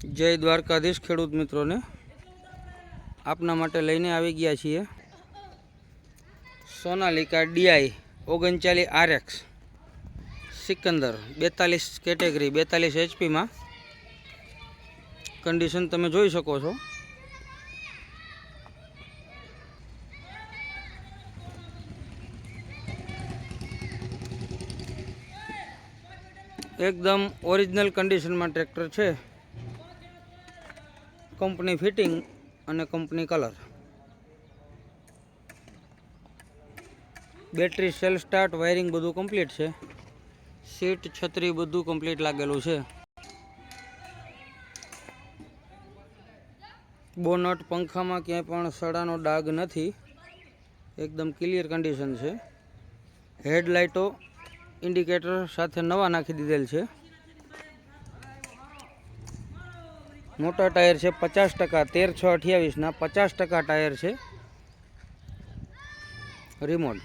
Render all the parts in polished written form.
જય દ્વારકાધીશ ખેડૂત મિત્રોને, આપના માટે લઈને આવી ગયા છીએ Sonalika DI 39 RX Sikander 42 category 42 HP માં કન્ડિશન તમે જોઈ શકો છો। एकदम ओरिजिनल कंडीशन में ट्रेक्टर है। कंपनी फिटिंग और company colour, battery self start wiring बधु कम्प्लीट है। सीट छतरी बधु कम्प्लीट लागेलू है। बोनट पंखा में क्या पण सड़ानो डाग नहीं, एकदम क्लियर कंडीशन है। हेडलाइटो इंडिकेटर साथ नवा नाखी दीधेल है। मोटा टायर है 50%, 13/6/28 ना 50% टायर है। रिमोट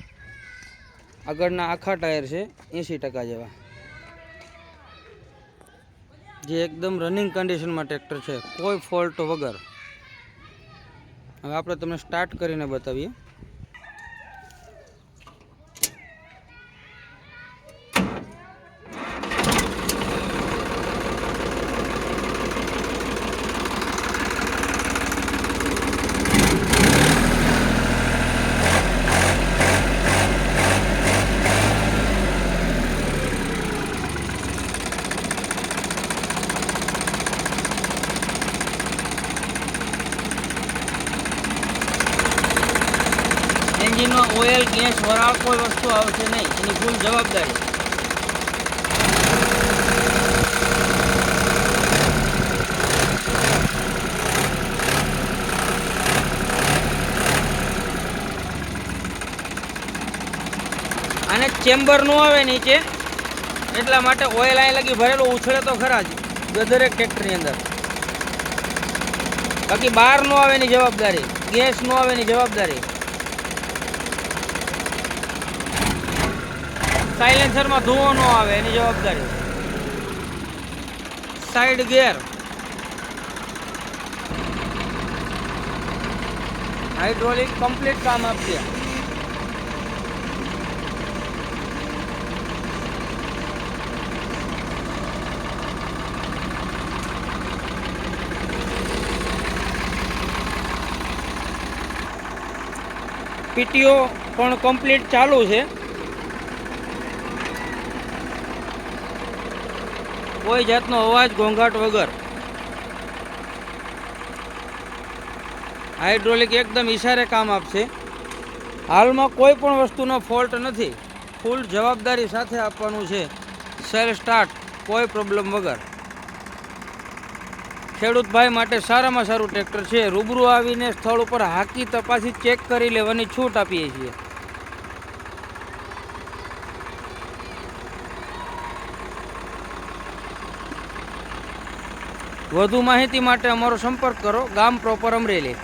आगळना आखा टायर है 80% जेवा, जे एकदम रनिंग कंडीशन में ट्रेक्टर है, कोई फॉल्ट वगर। हवे आपणे तमने स्टार्ट करीने बतावीए। एंजीन में ऑयल गैस वराळ कोई वस्तु आवशे नहीं, एनी फूल जवाबदारी। आने चेम्बर नो आवे नीचे, एटला माटे ऑयल आए लगी भरेलो उछळे तो खरा ज दरेक ट्रेक्टर नी अंदर। बाकी बार नो आवे नी जवाबदारी, गैस नो आवे नी जवाबदारी। साइलेंसर में धुओ न आवे एनी जवाबदारी। साइड गियर, हाइड्रोलिक कंप्लीट काम आपसे। पीटीओ पण कंप्लीट चालू है। कोई जातनो अवाज घोंघाट वगर। हाइड्रोलिक एकदम इशारे काम आपसे। हाल में कोई पण वस्तुनो फॉल्ट नहीं, फूल जवाबदारी साथे आपवानुं छे। सेल स्टार्ट कोई प्रॉब्लम वगर। खेडूत भाई माटे सारामां सारुं ट्रेक्टर है। रूबरू आवीने स्थळ पर हाकी तपासी चेक करी लेवानी छूट आपीए छीए। વધુ માહિતી માટે અમારો સંપર્ક કરો। ગામ પ્રોપર અમરેલી।